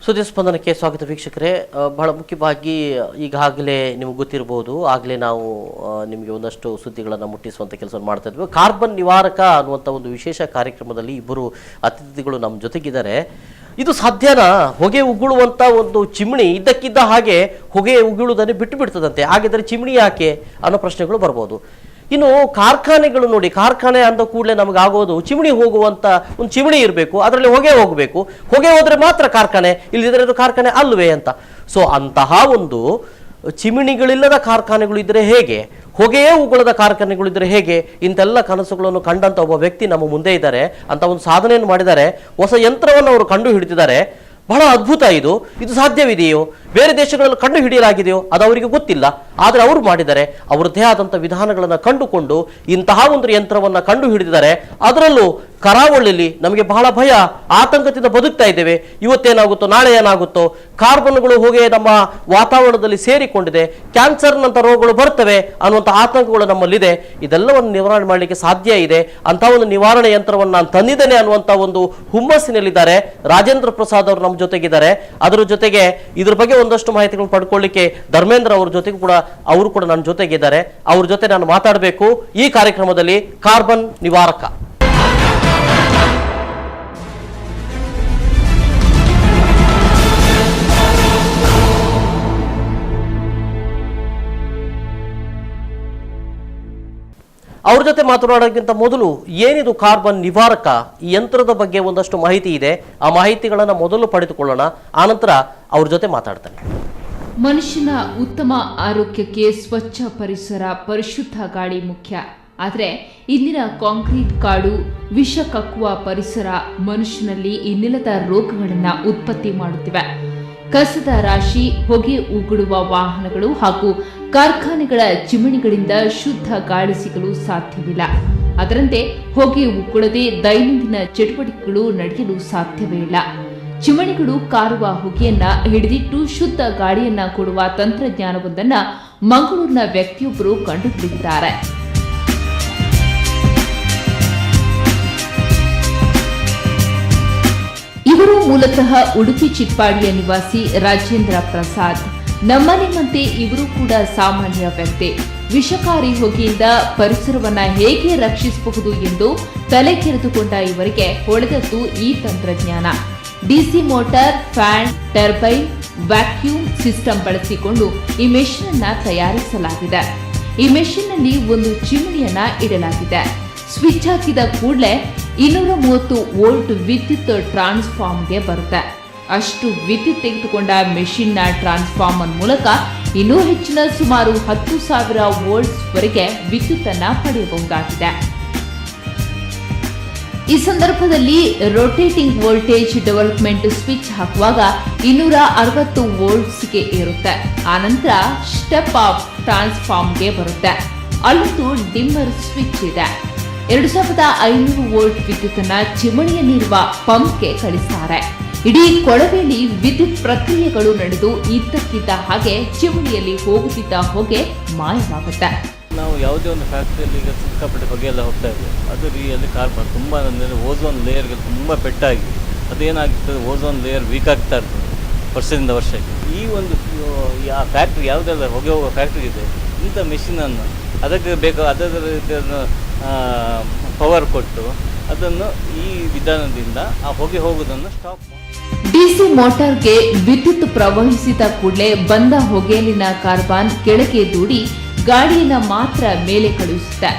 ಸುದ್ದಿ ಸ್ಪಂದನಕ್ಕೆ ಸ್ವಾಗತ ವೀಕ್ಷಕರೇ. ಬಹಳ ಮುಖ್ಯವಾಗಿ ಈಗಾಗಲೇ ನಿಮಗೆ ಗೊತ್ತಿರಬಹುದು, ಆಗಲೇ ನಾವು ನಿಮಗೆ ಒಂದಷ್ಟು ಸುದ್ದಿಗಳನ್ನು ಮುಟ್ಟಿಸುವಂಥ ಕೆಲಸವನ್ನು ಮಾಡ್ತಾ ಇದ್ವಿ. ಕಾರ್ಬನ್ ನಿವಾರಕ ಅನ್ನುವಂಥ ಒಂದು ವಿಶೇಷ ಕಾರ್ಯಕ್ರಮದಲ್ಲಿ ಇಬ್ಬರು ಅತಿಥಿಗಳು ನಮ್ಮ ಜೊತೆಗಿದ್ದಾರೆ. ಇದು ಸಾಧ್ಯನಾ? ಹೊಗೆ ಉಗುಳುವಂಥ ಒಂದು ಚಿಮಣಿ ಇದ್ದಕ್ಕಿದ್ದ ಹಾಗೆ ಹೊಗೆ ಉಗುಳುವುದನ್ನು ಬಿಟ್ಟು ಬಿಡ್ತದಂತೆ. ಹಾಗಿದ್ರೆ ಚಿಮಣಿ ಯಾಕೆ ಅನ್ನೋ ಪ್ರಶ್ನೆಗಳು ಬರ್ಬೋದು. ಇನ್ನು ಕಾರ್ಖಾನೆಗಳು ನೋಡಿ, ಕಾರ್ಖಾನೆ ಅಂದ ಕೂಡಲೇ ನಮಗಾಗೋದು ಚಿಮಣಿ ಹೋಗುವಂಥ ಒಂದು ಚಿಮಣಿ ಇರಬೇಕು, ಅದರಲ್ಲಿ ಹೊಗೆ ಹೋಗಬೇಕು. ಹೊಗೆ ಹೋದರೆ ಮಾತ್ರ ಕಾರ್ಖಾನೆ, ಇಲ್ಲದಿದ್ದರೆ ಅದು ಕಾರ್ಖಾನೆ ಅಲ್ವೇ ಅಂತ. ಸೊ ಅಂತಹ ಒಂದು ಚಿಮಣಿಗಳಿಲ್ಲದ ಕಾರ್ಖಾನೆಗಳು ಇದ್ದರೆ ಹೇಗೆ, ಹೊಗೆಯೇ ಉಗುಳದ ಕಾರ್ಖಾನೆಗಳಿದ್ದರೆ ಹೇಗೆ? ಇಂತೆಲ್ಲ ಕನಸುಗಳನ್ನು ಕಂಡಂಥ ಒಬ್ಬ ವ್ಯಕ್ತಿ ನಮ್ಮ ಮುಂದೆ ಇದ್ದಾರೆ. ಅಂತ ಒಂದು ಸಾಧನೆಯನ್ನು ಮಾಡಿದ್ದಾರೆ. ಹೊಸ ಯಂತ್ರವನ್ನು ಅವರು ಕಂಡು ಹಿಡಿದಿದ್ದಾರೆ. ಬಹಳ ಅದ್ಭುತ. ಇದು ಸಾಧ್ಯವಿದೆಯೋ? ಬೇರೆ ದೇಶಗಳಲ್ಲಿ ಕಂಡು ಹಿಡಿಯಲಾಗಿದೆಯೋ? ಅದು ಅವರಿಗೆ ಗೊತ್ತಿಲ್ಲ. ಆದರೆ ಅವರು ಮಾಡಿದ್ದಾರೆ. ಅವರದ್ದೇ ಆದಂಥ ವಿಧಾನಗಳನ್ನು ಕಂಡುಕೊಂಡು ಇಂತಹ ಒಂದು ಯಂತ್ರವನ್ನು ಕಂಡು ಹಿಡಿದಿದ್ದಾರೆ. ಅದರಲ್ಲೂ ಕರಾವಳಿಯಲ್ಲಿ ನಮಗೆ ಬಹಳ ಭಯ, ಆತಂಕದಿಂದ ಬದುಕ್ತಾ ಇದ್ದೇವೆ. ಇವತ್ತೇನಾಗುತ್ತೋ, ನಾಳೆ ಏನಾಗುತ್ತೋ? ಕಾರ್ಬನ್ಗಳು ಹೋಗಿ ನಮ್ಮ ವಾತಾವರಣದಲ್ಲಿ ಸೇರಿಕೊಂಡಿದೆ, ಕ್ಯಾನ್ಸರ್ನಂಥ ರೋಗಗಳು ಬರ್ತವೆ ಅನ್ನುವಂಥ ಆತಂಕಗಳು ನಮ್ಮಲ್ಲಿದೆ. ಇದೆಲ್ಲವನ್ನು ನಿವಾರಣೆ ಮಾಡಲಿಕ್ಕೆ ಸಾಧ್ಯ ಇದೆ. ಅಂಥ ಒಂದು ನಿವಾರಣೆ ಯಂತ್ರವನ್ನು ನಾನು ತಂದಿದ್ದೇನೆ ಅನ್ನುವಂಥ ಒಂದು ಹುಮ್ಮಸ್ಸಿನಲ್ಲಿದ್ದಾರೆ. ರಾಜೇಂದ್ರ ಪ್ರಸಾದ್ ಅವರು ನಮ್ಮ ಜೊತೆಗಿದ್ದಾರೆ. ಅದರ ಜೊತೆಗೆ ಇದ್ರ ಬಗ್ಗೆ ಒಂದಷ್ಟು ಮಾಹಿತಿಗಳನ್ನು ಪಡ್ಕೊಳ್ಳಿಕ್ಕೆ ಧರ್ಮೇಂದ್ರ ಅವ್ರ ಜೊತೆಗೂ ಕೂಡ ಅವರು ಕೂಡ ನನ್ನ ಜೊತೆಗಿದ್ದಾರೆ. ಅವ್ರ ಜೊತೆ ನಾನು ಮಾತಾಡಬೇಕು ಈ ಕಾರ್ಯಕ್ರಮದಲ್ಲಿ. ಕಾರ್ಬನ್ ನಿವಾರಕ ಅವ್ರ ಜೊತೆ ಮಾತನಾಡೋಕ್ಕಿಂತ ಮೊದಲು ಏನಿದು ಕಾರ್ಬನ್ ನಿವಾರಕ, ಈ ಯಂತ್ರದ ಬಗ್ಗೆ ಒಂದಷ್ಟು ಮಾಹಿತಿ ಇದೆ. ಆ ಮಾಹಿತಿಗಳನ್ನು ಮೊದಲು ಪಡೆದುಕೊಳ್ಳೋಣ, ಆನಂತರ ಅವ್ರ ಜೊತೆ ಮಾತಾಡ್ತಾನೆ. ಮನುಷ್ಯನ ಉತ್ತಮ ಆರೋಗ್ಯಕ್ಕೆ ಸ್ವಚ್ಛ ಪರಿಸರ, ಪರಿಶುದ್ಧ ಗಾಳಿ ಮುಖ್ಯ. ಆದರೆ ಇಂದಿನ ಕಾಂಕ್ರೀಟ್ ಕಾಡು, ವಿಷ ಕಕ್ಕುವ ಪರಿಸರ ಮನುಷ್ಯನಲ್ಲಿ ಇನ್ನಿಲ್ಲದ ರೋಗಗಳನ್ನು ಉತ್ಪತ್ತಿ ಮಾಡುತ್ತಿವೆ. ಕಸದ ರಾಶಿ, ಹೊಗೆ ಉಗುಳುವ ವಾಹನಗಳು ಹಾಗೂ ಕಾರ್ಖಾನೆಗಳ ಚಿಮಣಿಗಳಿಂದ ಶುದ್ಧ ಗಾಳಿ ಸಿಗಲು ಸಾಧ್ಯವಿಲ್ಲ. ಅದರಂತೆ ಹೊಗೆ ಉಗುಳದೆ ದೈನಂದಿನ ಚಟುವಟಿಕೆಗಳು ನಡೆಯಲು ಸಾಧ್ಯವೇ ಇಲ್ಲ. ಚಿಮಣಿಗಳು ಕಾರುವ ಹೊಗೆಯನ್ನ ಹಿಡಿದಿಟ್ಟು ಶುದ್ಧ ಗಾಳಿಯನ್ನ ಕೊಡುವ ತಂತ್ರಜ್ಞಾನವೊಂದನ್ನು ಮಂಗಳೂರಿನ ವ್ಯಕ್ತಿಯೊಬ್ಬರು ಕಂಡುಹಿಡಿದಿದ್ದಾರೆ. ಇವರು ಮೂಲತಃ ಉಡುಪಿ ಚಿಟ್ಪಾಡಿಯ ನಿವಾಸಿ ರಾಜೇಂದ್ರ ಪ್ರಸಾದ್. ನಮ್ಮ ನಿಮ್ಮಂತೆ ಇವರು ಕೂಡ ಸಾಮಾನ್ಯ ವ್ಯಕ್ತಿ. ವಿಷಕಾರಿ ಹೊಗೆಯಿಂದ ಪರಿಸರವನ್ನ ಹೇಗೆ ರಕ್ಷಿಸಬಹುದು ಎಂದು ತಲೆ ಕೆರೆದುಕೊಂಡ ಇವರಿಗೆ ಹೊಳೆದದ್ದು ಈ ತಂತ್ರಜ್ಞಾನ. DC motor, fan, turbine, vacuum system ಬಳಸಿಕೊಂಡು ಈ ಮೆಷಿನ್ ಅನ್ನ ತಯಾರಿಸಲಾಗಿದೆ. ಈ ಮೆಷಿನ್ ನಲ್ಲಿ ಒಂದು ಚಿಮಣಿಯನ್ನ ಇಡಲಾಗಿದೆ. ಸ್ವಿಚ್ ಹಾಕಿದ ಕೂಡಲೇ 230 ವೋಲ್ಟ್ ವಿದ್ಯುತ್ ಟ್ರಾನ್ಸ್ಫಾರ್ಮ್ಗೆ ಬರುತ್ತೆ. ಅಷ್ಟು ವಿದ್ಯುತ್ ತೆಗೆದುಕೊಂಡ ಮೆಷಿನ್ನ ಟ್ರಾನ್ಸ್ಫಾರ್ಮರ್ ಮೂಲಕ ಇನ್ನೂ ಹೆಚ್ಚಿನ ಸುಮಾರು 10,000 ವೋಲ್ಟ್ಸ್ ವರೆಗೆ ವಿದ್ಯುತ್ ಅನ್ನ ಪಡೆಯಬಹುದಾಗಿದೆ. ಈ ಸಂದರ್ಭದಲ್ಲಿ ರೊಟೇಟಿಂಗ್ ವೋಲ್ಟೇಜ್ ಡೆವಲಪ್ಮೆಂಟ್ ಸ್ವಿಚ್ ಹಾಕುವಾಗ 260 ವೋಲ್ಟ್ಸ್ಗೆ ಏರುತ್ತೆ. ಆನಂತರ ಸ್ಟೆಪ್ ಆಫ್ ಟ್ರಾನ್ಸ್ಫಾರ್ಮ್ಗೆ ಬರುತ್ತೆ. ಅಲ್ಲೊಂದು ಡಿಮ್ಮರ್ ಸ್ವಿಚ್ ಇದೆ. 2500 ವೋಲ್ಟ್ ವಿದ್ಯುತ್ ಅನ್ನ ಚಿಮಣಿಯಲ್ಲಿರುವ ಪಂಪ್ಗೆ ಕಳಿಸ್ತಾರೆ. ಇಡೀ ಕೊಳವೆಯಲ್ಲಿ ವಿದ್ಯುತ್ ಪ್ರಕ್ರಿಯೆಗಳು ನಡೆದು ಇದ್ದಕ್ಕಿದ್ದ ಹಾಗೆ ಚಿಮಣಿಯಲ್ಲಿ ಹೋಗುತ್ತಿದ್ದ ಹೊಗೆ ಮಾಯವಾಗುತ್ತೆ. ನಾವು ಯಾವುದೇ ಒಂದು ಫ್ಯಾಕ್ಟ್ರಿಯಲ್ಲಿ ಈಗ ಸಿಕ್ಕಾಪಟ್ಟೆ ಹೊಗೆ ಎಲ್ಲ ಹೋಗ್ತಾ ಇದೆ. ಅದು ರಿಯಲ್ಲಿ ಕಾರ್ಬನ್ ತುಂಬ ಅಂದರೆ ಓಝೋನ್ ಲೇಯರ್ಗೆ ತುಂಬ ಪೆಟ್ಟಾಗಿ ಅದೇನಾಗ್ತದೆ, ಓಝೋನ್ ಲೇಯರ್ ವೀಕ್ ಆಗ್ತಾ ಇರ್ತದೆ ವರ್ಷದಿಂದ ವರ್ಷಕ್ಕೆ. ಈ ಒಂದು ಆ ಫ್ಯಾಕ್ಟ್ರಿ ಯಾವುದೆಲ್ಲ ಹೊಗೆ ಹೋಗೋ ಫ್ಯಾಕ್ಟ್ರಿ ಇದೆ, ಇಂಥ ಮೆಷಿನನ್ನು ಅದಕ್ಕೆ ಅದರ ಪವರ್ ಕೊಟ್ಟು ಅದನ್ನು ಈ ವಿಧಾನದಿಂದ ಆ ಹೊಗೆ ಹೋಗುವುದನ್ನು ಸ್ಟಾಪ್ ಮಾಡಿ. ಡಿಸಿ ಮೋಟಾರ್ಗೆ ವಿದ್ಯುತ್ ಪ್ರವಹಿಸಿದ ಕೂಡಲೇ ಬಂದ ಹೊಗೆಯಲ್ಲಿನ ಕಾರ್ಬನ್ ಕೆಳಗೆ ದೂಡಿ ಗಾಳಿಯನ್ನು ಮಾತ್ರ ಮೇಲೆ ಕಳುಹಿಸುತ್ತೆ.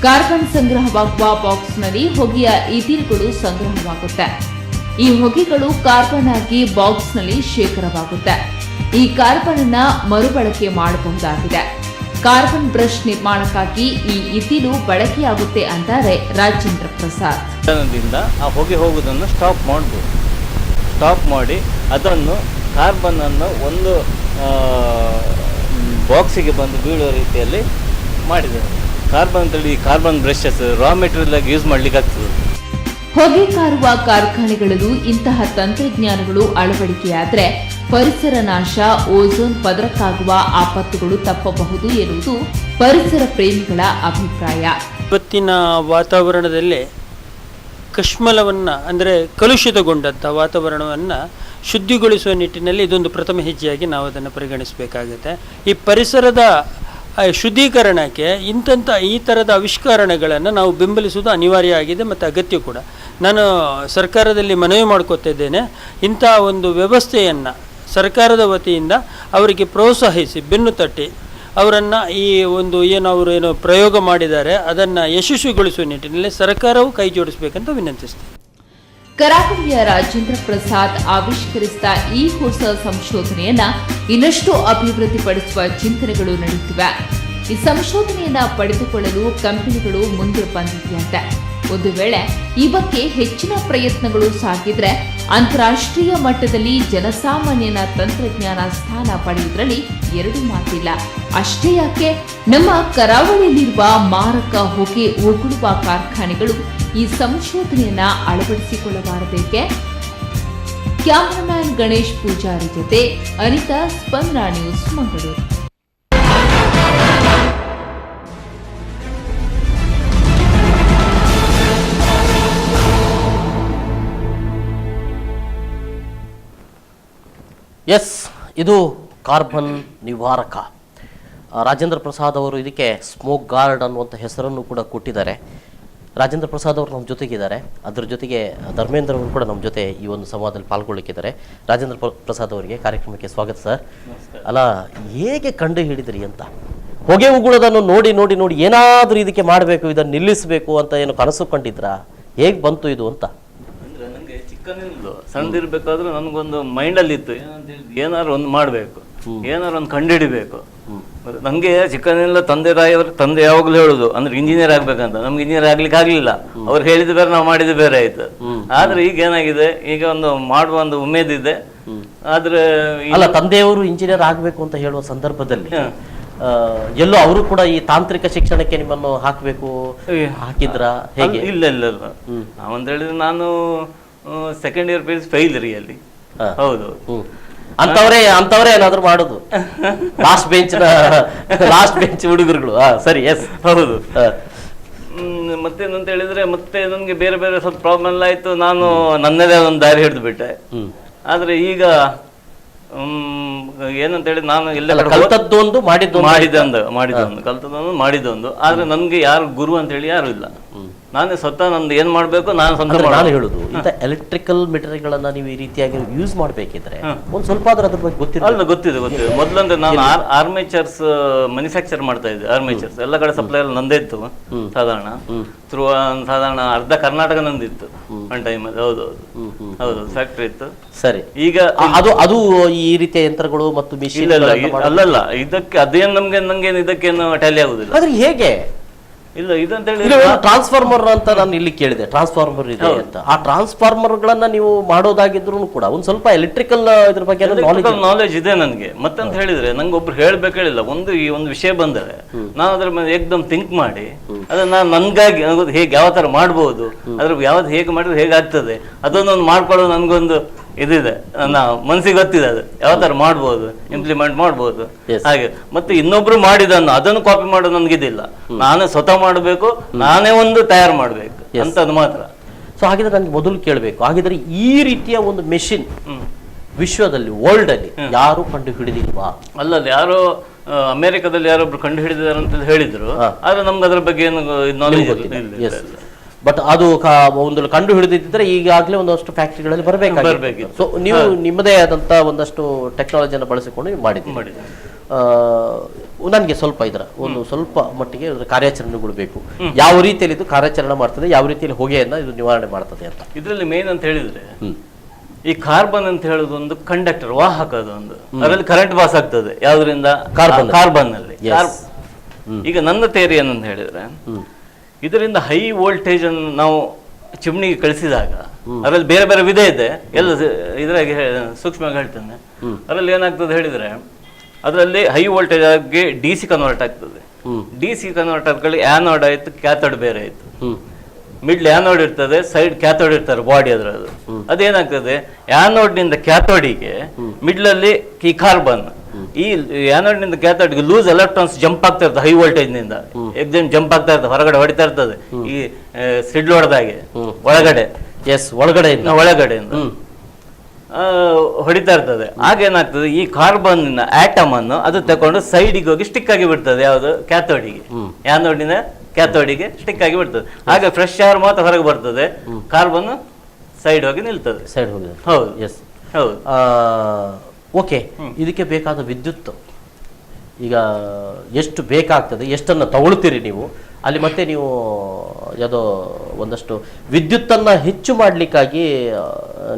ಕಾರ್ಬನ್ ಸಂಗ್ರಹವಾಗುವ ಬಾಕ್ಸ್ನಲ್ಲಿ ಹೊಗೆಯ ಇಥಿಲ್ಗಳು ಸಂಗ್ರಹವಾಗುತ್ತೆ. ಈ ಹೊಗೆಗಳು ಕಾರ್ಬನ್ ಆಗಿ ಬಾಕ್ಸ್ನಲ್ಲಿ ಶೇಖರವಾಗುತ್ತೆ. ಈ ಕಾರ್ಬನ್ ಅನ್ನ ಮರುಬಳಕೆ ಮಾಡಬಹುದಾಗಿದೆ. ಕಾರ್ಬನ್ ಬ್ರಷ್ ನಿರ್ಮಾಣಕ್ಕಾಗಿ ಈ ಇಥಿಲು ಬಳಕೆಯಾಗುತ್ತೆ ಅಂತಾರೆ ರಾಜೇಂದ್ರ ಪ್ರಸಾದ್. ವಿಧಾನದಿಂದ ಆ ಹೊಗೆ ಹೋಗುವುದನ್ನು ಸ್ಟಾಪ್ ಮಾಡ್ಬೋದು. ಸ್ಟಾಪ್ ಮಾಡಿ ಅದನ್ನು ಕಾರ್ಬನ್ ಅನ್ನು ಒಂದು ಬಾಕ್ಸಿಗೆ ಬಂದು ಬೀಳುವ ರೀತಿಯಲ್ಲಿ ಮಾಡಿದ್ದಾರೆ. ಕಾರ್ಬನ್ ಅಂತೇಳಿ ಈ ಕಾರ್ಬನ್ ಬ್ರಷಸ್ ರಾ ಮೆಟೀರಿಯಲ್ ಆಗಿ ಯೂಸ್ ಮಾಡ್ಲಿಕ್ಕೆ ಆಗ್ತದೆ. ಹೊಗೆ ಕಾರುವ ಕಾರ್ಖಾನೆಗಳಲ್ಲೂ ಇಂತಹ ತಂತ್ರಜ್ಞಾನಗಳು ಅಳವಡಿಕೆಯಾದರೆ ಪರಿಸರ ನಾಶ, ಓಝೋನ್ ಪದರಕ್ಕಾಗುವ ಆಪತ್ತುಗಳು ತಪ್ಪಬಹುದು ಎನ್ನುವುದು ಪರಿಸರ ಪ್ರೇಮಿಗಳ ಅಭಿಪ್ರಾಯ. ಇವತ್ತಿನ ವಾತಾವರಣದಲ್ಲಿ ಕಶ್ಮಲವನ್ನು ಅಂದರೆ ಕಲುಷಿತಗೊಂಡಂಥ ವಾತಾವರಣವನ್ನು ಶುದ್ಧಿಗೊಳಿಸುವ ನಿಟ್ಟಿನಲ್ಲಿ ಇದೊಂದು ಪ್ರಥಮ ಹೆಜ್ಜೆಯಾಗಿ ನಾವು ಅದನ್ನು ಪರಿಗಣಿಸಬೇಕಾಗುತ್ತೆ. ಈ ಪರಿಸರದ ಶುದ್ಧೀಕರಣಕ್ಕೆ ಈ ಥರದ ಆವಿಷ್ಕರಣಗಳನ್ನು ನಾವು ಬೆಂಬಲಿಸುವುದು ಅನಿವಾರ್ಯ ಆಗಿದೆ ಮತ್ತು ಅಗತ್ಯ ಕೂಡ. ನಾನು ಸರ್ಕಾರದಲ್ಲಿ ಮನವಿ ಮಾಡ್ಕೊತಿದ್ದೇನೆ, ಇಂಥ ಒಂದು ವ್ಯವಸ್ಥೆಯನ್ನು ಸರ್ಕಾರದ ವತಿಯಿಂದ ಅವರಿಗೆ ಪ್ರೋತ್ಸಾಹಿಸಿ ಬೆನ್ನು ತಟ್ಟಿ ಅವರನ್ನು ಈ ಒಂದು ಏನು ಪ್ರಯೋಗ ಮಾಡಿದ್ದಾರೆ ಅದನ್ನು ಯಶಸ್ವಿಗೊಳಿಸುವ ನಿಟ್ಟಿನಲ್ಲಿ ಸರ್ಕಾರವು ಕೈ ಜೋಡಿಸಬೇಕಂತ ವಿನಂತಿಸ್ತೇನೆ. ಕರಾವಳಿಯ ರಾಜೇಂದ್ರ ಪ್ರಸಾದ್ ಆವಿಷ್ಕರಿಸಿದ ಈ ಹೊಸ ಸಂಶೋಧನೆಯನ್ನ ಇನ್ನಷ್ಟು ಅಭಿವೃದ್ಧಿಪಡಿಸುವ ಚಿಂತನೆಗಳು ನಡೆಯುತ್ತಿವೆ. ಈ ಸಂಶೋಧನೆಯನ್ನ ಪಡೆದುಕೊಳ್ಳಲು ಕಂಪನಿಗಳು ಮುಂದೆ ಬಂದಿದೆಯಂತೆ. ಒಂದು ವೇಳೆ ಈ ಬಗ್ಗೆ ಹೆಚ್ಚಿನ ಪ್ರಯತ್ನಗಳು ಸಾಗಿದ್ರೆ ಅಂತಾರಾಷ್ಟ್ರೀಯ ಮಟ್ಟದಲ್ಲಿ ಜನಸಾಮಾನ್ಯನ ತಂತ್ರಜ್ಞಾನ ಸ್ಥಾನ ಪಡೆಯುವುದರಲ್ಲಿ ಎರಡು ಮಾತಿಲ್ಲ. ಅಷ್ಟೇ ಯಾಕೆ, ನಮ್ಮ ಕರಾವಳಿಯಲ್ಲಿರುವ ಮಾರಕ ಹೊಗೆ ಉಗುಳುವ ಕಾರ್ಖಾನೆಗಳು ಈ ಸಂಶೋಧನೆಯನ್ನ ಅಳವಡಿಸಿಕೊಳ್ಳಬಾರದೇಕೆ? ಕ್ಯಾಮರಾಮ್ಯಾನ್ ಗಣೇಶ್ ಪೂಜಾರಿ ಜೊತೆ ಅನಿತಾ, ಸ್ಪಂದನ ನ್ಯೂಸ್, ಮಂಗಳೂರು. ಎಸ್, ಇದು ಕಾರ್ಬನ್ ನಿವಾರಕ. ರಾಜೇಂದ್ರ ಪ್ರಸಾದ್ ಅವರು ಇದಕ್ಕೆ ಸ್ಮೋಕ್ ಗಾರ್ಡ್ ಅನ್ನುವಂಥ ಹೆಸರನ್ನು ಕೂಡ ಕೊಟ್ಟಿದ್ದಾರೆ. ರಾಜೇಂದ್ರ ಪ್ರಸಾದ್ ಅವರು ನಮ್ಮ ಜೊತೆಗಿದ್ದಾರೆ. ಅದರ ಜೊತೆಗೆ ಧರ್ಮೇಂದ್ರ ಅವರು ಕೂಡ ನಮ್ಮ ಜೊತೆ ಈ ಒಂದು ಸಂವಾದದಲ್ಲಿ ಪಾಲ್ಗೊಳ್ಳಿಕ್ಕಿದ್ದಾರೆ. ರಾಜೇಂದ್ರ ಪ್ರಸಾದ್ ಅವರಿಗೆ ಕಾರ್ಯಕ್ರಮಕ್ಕೆ ಸ್ವಾಗತ ಸರ್. ಅಲ್ಲ, ಹೇಗೆ ಕಂಡು ಹಿಡಿದ್ರಿ ಅಂತ? ಹೊಗೆ ಉಗುಳೋದನ್ನು ನೋಡಿ ನೋಡಿ ನೋಡಿ ಏನಾದರೂ ಇದಕ್ಕೆ ಮಾಡಬೇಕು, ಇದನ್ನು ನಿಲ್ಲಿಸಬೇಕು ಅಂತ ಏನು ಕನಸು ಕಂಡಿದ್ರಾ? ಹೇಗೆ ಬಂತು ಇದು ಅಂತ? ಅಂದ್ರೆ ನನಗೆ ಚಿಕ್ಕನಿಂದಲೂ ಸಣ್ಣದಿರ್ಬೇಕಾದ್ರೂ ನನಗೊಂದು ಮೈಂಡಲ್ಲಿ ಇತ್ತು, ಏನಾದ್ರು ಒಂದು ಮಾಡಬೇಕು, ಏನಾದ್ರು ಒಂದು ಕಂಡುಹಿಡಿಬೇಕು. ನನಗೆ ಚಿಕ್ಕನಿಂದ ತಂದೆ ಯಾವಾಗಲೂ ಹೇಳುದು ಅಂದ್ರೆ ಇಂಜಿನಿಯರ್ ಆಗ್ಬೇಕಂತ. ನಮ್ಗೆ ಇಂಜಿನಿಯರ್ ಆಗ್ಲಿಕ್ಕೆ ಆಗ್ಲಿಲ್ಲ, ಅವ್ರು ಹೇಳಿದ ಬೇರೆ ನಾವು ಮಾಡಿದ ಬೇರೆ ಆಯ್ತು. ಆದ್ರೆ ಈಗ ಏನಾಗಿದೆ, ಈಗ ಒಂದು ಮಾಡುವ ಒಂದು ಉಮೇದಿದೆ. ಆದ್ರೆ ಅಲ್ಲ, ತಂದೆಯವರು ಇಂಜಿನಿಯರ್ ಆಗ್ಬೇಕು ಅಂತ ಹೇಳುವ ಸಂದರ್ಭದಲ್ಲಿ ಎಲ್ಲೋ ಅವರು ಕೂಡ ಈ ತಾಂತ್ರಿಕ ಶಿಕ್ಷಣಕ್ಕೆ ನಿಮ್ಮನ್ನು ಹಾಕಿದ್ರ ಹೇಗೆ? ಇಲ್ಲ ಇಲ್ಲ ಇಲ್ಲ, ನಾವಂತ ಹೇಳಿದ್ರೆ ನಾನು ಸೆಕೆಂಡ್ ಇಯರ್ ಪಿ ಫೈಲ್ ರಿಯಲ್ಲಿ. ಹೌದು, ಅಂತವರೇ ಏನಾದ್ರು ಮಾಡುದು ಲಾಸ್ಟ್ ಬೆಂಚ್ ಹುಡುಗರುಗಳು. ಸರಿ, ಎಸ್, ಹೌದು. ಮತ್ತೇನಂತ ಹೇಳಿದ್ರೆ ಮತ್ತೆ ನನ್ಗೆ ಬೇರೆ ಬೇರೆ ಸ್ವಲ್ಪ ಪ್ರಾಬ್ಲಮ್ ಎಲ್ಲ ಆಯ್ತು. ನಾನು ನನ್ನದೇ ಒಂದು ದಾರಿ ಹಿಡಿದು ಬಿಟ್ಟೆ. ಆದ್ರೆ ಈಗ ಏನಂತ ಹೇಳಿ, ನಾನು ಎಲ್ಲ ಕಲ್ತದ್ದೊಂದು ಮಾಡಿದ್ದೊಂದು ಆದ್ರೆ ನನ್ಗೆ ಯಾರು ಗುರು ಅಂತ ಹೇಳಿ ಯಾರು ಇಲ್ಲ. ನಾನೇ ಸ್ವತಃ ನಂದು ಏನ್ ಮಾಡ್ಬೇಕು ನಾನು ಹೇಳುದು, ಇಂಥ ಎಲೆಕ್ಟ್ರಿಕಲ್ ಮೆಟೀರಿಯಲ್ಗಳನ್ನ ನೀವು ಈ ರೀತಿಯಾಗಿ ಯೂಸ್ ಮಾಡ್ಬೇಕಿದ್ರೆ ಒಂದ್ ಸ್ವಲ್ಪ ಆದ್ರೂ ಅದ್ರ ಬಗ್ಗೆ ಗೊತ್ತಿದೆ. ಮೊದ್ಲಂದ್ರೆ ನಾನು ಆರ್ಮೇಚರ್ಸ್ ಮ್ಯಾನುಫ್ಯಾಕ್ಚರ್ ಮಾಡ್ತಾ ಇದ್ದೆ. ಆರ್ಮೇಚರ್ಸ್ ಎಲ್ಲ ಕಡೆ ಸಪ್ಲೈ ಎಲ್ಲ ನಂದೇ ಇತ್ತು. ಸಾಧಾರಣ ಅರ್ಧ ಕರ್ನಾಟಕ ನಂದಿತ್ತು ಒಂದ್ ಟೈಮ್ ಅಲ್ಲಿ. ಹೌದು, ಫ್ಯಾಕ್ಟ್ರಿ ಇತ್ತು. ಸರಿ, ಈಗ ಅದು ಈ ರೀತಿಯ ಯಂತ್ರಗಳು ಮತ್ತು ಮಿಷಿನ್ ಅಲ್ಲಲ್ಲ, ಇದಕ್ಕೆ ಅದೇನು ನಂಗೇನು ಇದಕ್ಕೇನು ಟ್ಯಾಲಿ ಆಗುದಿಲ್ಲ. ಆದ್ರೆ ಹೇಗೆ? ಇಲ್ಲ, ಇದಂತ ಹೇಳಿ ಟ್ರಾನ್ಸ್ಫಾರ್ಮರ್ ಅಂತ ನಾನು ಇಲ್ಲಿ ಕೇಳಿದೆ. ಟ್ರಾನ್ಸ್ಫಾರ್ಮರ್ ಇದೆ ಅಂತ. ಆ ಟ್ರಾನ್ಸ್ಫಾರ್ಮರ್ ಗಳನ್ನ ನೀವು ಮಾಡೋದಾಗಿದ್ರು ಕೂಡ ಒಂದ್ ಸ್ವಲ್ಪ ಎಲೆಕ್ಟ್ರಿಕಲ್ ಇದ್ರ ಬಗ್ಗೆ ನಾಲೆಜ್ ಇದೆ ನನಗೆ. ಮತ್ತಂತ ಹೇಳಿದ್ರೆ ನಂಗೆ ಒಬ್ರು ಹೇಳ್ಬೇಕು ಹೇಳಿಲ್ಲ. ಈ ಒಂದು ವಿಷಯ ಬಂದರೆ ನಾನು ಅದ್ರ ಮೇಲೆ ಏಕ್ದಮ್ ಥಿಂಕ್ ಮಾಡಿ ಅದನ್ನ ನನ್ಗಾಗಿ ಹೇಗೆ ಯಾವ ತರ ಮಾಡ್ಬೋದು, ಅದ್ರ ಯಾವ್ದು ಹೇಗೆ ಮಾಡಿದ್ರೆ ಹೇಗಾಗ್ತದೆ ಅದನ್ನೊಂದು ಮಾಡ್ಕೊಳ್ಳೋದು ನನ್ಗೊಂದು ಇದಿದೆ. ನನ್ನ ಮನಸ್ಸಿಗೆ ಗೊತ್ತಿದೆ ಅದು ಯಾವ ತರ ಮಾಡ್ಬೋದು, ಇಂಪ್ಲಿಮೆಂಟ್ ಮಾಡ್ಬೋದು. ಹಾಗೆ ಮತ್ತೆ ಇನ್ನೊಬ್ರು ಮಾಡಿದನ್ನು ಅದನ್ನು ಕಾಪಿ ಮಾಡೋದು ನನ್ಗಿದಿಲ್ಲ. ನಾನೇ ಸ್ವತಃ ಮಾಡಬೇಕು, ನಾನೇ ಒಂದು ತಯಾರು ಮಾಡ್ಬೇಕು ಅಂತದ್ದು ಮಾತ್ರ. ಸೊ ಹಾಗಿದ್ರೆ ನನಗೆ ಮೊದಲು ಕೇಳಬೇಕು, ಹಾಗಿದ್ರೆ ಈ ರೀತಿಯ ಒಂದು ಮೆಷಿನ್ ವಿಶ್ವದಲ್ಲಿ, ವರ್ಲ್ಡ್ ಅಲ್ಲಿ ಯಾರು ಕಂಡು ಹಿಡಿದಿಲ್ವಾ? ಅಲ್ಲಲ್ಲಿ ಯಾರೋ ಅಮೆರಿಕದಲ್ಲಿ ಯಾರೊಬ್ರು ಕಂಡು ಹಿಡಿದಾರೆ ಅಂತ ಹೇಳಿದ್ರು. ಆದ್ರೆ ನಮ್ಗೆ ಅದ್ರ ಬಗ್ಗೆ ಏನು ನಾಲೆಜ್ ಇಲ್ಲ. ಬಟ್ ಅದು ಒಂದು ಕಂಡು ಹಿಡಿದಿದ್ರೆ ಈಗಾಗಲೇ ಒಂದಷ್ಟು ಫ್ಯಾಕ್ಟರಿಗಳಲ್ಲಿ ಬರಬೇಕಾಗಿತ್ತು. ಸೊ ನೀವು ನಿಮ್ಮದೇ ಆದಂತ ಒಂದಷ್ಟು ಟೆಕ್ನಾಲಜಿಯನ್ನು ಬಳಸಿಕೊಂಡು ನೀವು ಮಾಡಿದ್ದೀರಿ. ನನಗೆ ಸ್ವಲ್ಪ ಮಟ್ಟಿಗೆ ಕಾರ್ಯಾಚರಣೆಗಳು ಬೇಕು. ಯಾವ ರೀತಿಯಲ್ಲಿ ಇದು ಕಾರ್ಯಾಚರಣೆ ಮಾಡ್ತದೆ, ಯಾವ ರೀತಿಯಲ್ಲಿ ಹೊಗೆಯನ್ನ ಇದು ನಿವಾರಣೆ ಮಾಡ್ತದೆ ಅಂತ. ಇದರಲ್ಲಿ ಮೇನ್ ಅಂತ ಹೇಳಿದ್ರೆ ಈ ಕಾರ್ಬನ್ ಅಂತ ಹೇಳುದು ಒಂದು ಕಂಡಕ್ಟರ್, ವಾಹಕ. ಅದೊಂದು ಅದರಲ್ಲಿ ಕರೆಂಟ್ ಪಾಸ್ ಆಗ್ತದೆ. ಯಾವ್ದ್ರಿಂದ? ಕಾರ್ಬನ್ ಅಲ್ಲಿ. ಈಗ ನನ್ನ ಥಿಯರಿ ಏನಂತ ಹೇಳಿದ್ರೆ, ಇದರಿಂದ ಹೈ ವೋಲ್ಟೇಜ್ ಅನ್ನು ನಾವು ಚಿಮ್ನಿಗೆ ಕಳಿಸಿದಾಗ ಅದರಲ್ಲಿ ಬೇರೆ ಬೇರೆ ವಿಧ ಇದೆ. ಎಲ್ಲ ಇದ್ರಾಗೆ ಸೂಕ್ಷ್ಮವಾಗಿ ಹೇಳ್ತೇನೆ. ಅದರಲ್ಲಿ ಏನಾಗ್ತದೆ ಹೇಳಿದ್ರೆ, ಅದರಲ್ಲಿ ಹೈ ವೋಲ್ಟೇಜ್ ಆಗಿ DC ಕನ್ವರ್ಟ್ ಆಗ್ತದೆ. DC ಕನ್ವರ್ಟ್ ಆದ್ಕೊಳ್ಳಿ ಆ್ಯನೋಡ್ ಆಯ್ತು, ಕ್ಯಾಥೋಡ್ ಬೇರೆ ಆಯ್ತು. ಮಿಡ್ಲ್ ಆ್ಯನೋಡ್ ಇರ್ತದೆ, ಸೈಡ್ ಕ್ಯಾಥೋಡ್ ಇರ್ತಾರೆ ಬಾಡಿ ಅದರದ್ದು. ಅದೇನಾಗ್ತದೆ, ಆ್ಯನೋಡ್ ನಿಂದ ಕ್ಯಾಥೋಡಿಗೆ ಮಿಡ್ಲ್ ಅಲ್ಲಿ ಈ ಕಾರ್ಬನ್, ಈ ಆ್ಯನೋಡ್ ನಿಂದ ಕ್ಯಾಥೋಡ್ಗೆ ಲೂಸ್ ಎಲೆಕ್ಟ್ರಾನ್ಸ್ ಜಂಪ್ ಆಗ್ತಾ ಇರ್ತದೆ. ಹೈ ವೋಲ್ಟೇಜ್ ನಿಂದ ಎಕ್ಸಾಮ್ ಜಂಪ್ ಆಗ್ತಾ ಇರ್ತದೆ, ಹೊರಗಡೆ ಹೊಡಿತಾ ಇರ್ತದೆ. ಈ ಸಿಡ್ಲು ಹೊಡೆದಾಗೆ ಒಳಗಡೆಯಿಂದ ಹೊಡಿತಾ ಇರ್ತದೆ. ಆಗ ಏನಾಗ್ತದೆ, ಈ ಕಾರ್ಬನ್ ಆಟಮ್ ಅನ್ನು ಅದು ತಕೊಂಡು ಸೈಡಿಗೆ ಹೋಗಿ ಸ್ಟಿಕ್ ಆಗಿ ಬಿಡ್ತದೆ. ಯಾವುದು? ಕ್ಯಾಥೋಡಿಗೆ, ಆ್ಯನೋಡಿನ ಕ್ಯಾಥೋಡಿಗೆ ಸ್ಟಿಕ್ ಆಗಿ ಬಿಡ್ತದೆ. ಆಗ ಫ್ರೆಶ್ ಏರ್ ಮಾತ್ರ ಹೊರಗೆ ಬರ್ತದೆ, ಕಾರ್ಬನ್ ಸೈಡ್ ಹೋಗಿ ನಿಲ್ತದೆ. ಸೈಡ್ ಹೋಗಿ. ಹೌದು, ಎಸ್, ಹೌದು. ಓಕೆ. ಇದಕ್ಕೆ ಬೇಕಾದ ವಿದ್ಯುತ್ ಈಗ ಎಷ್ಟು ಬೇಕಾಗ್ತದೆ, ಎಷ್ಟನ್ನು ತಗೊಳ್ತೀರಿ ನೀವು ಅಲ್ಲಿ? ಮತ್ತೆ ನೀವು ಯಾವುದೋ ಒಂದಷ್ಟು ವಿದ್ಯುತ್ತನ್ನು ಹೆಚ್ಚು ಮಾಡಲಿಕ್ಕಾಗಿ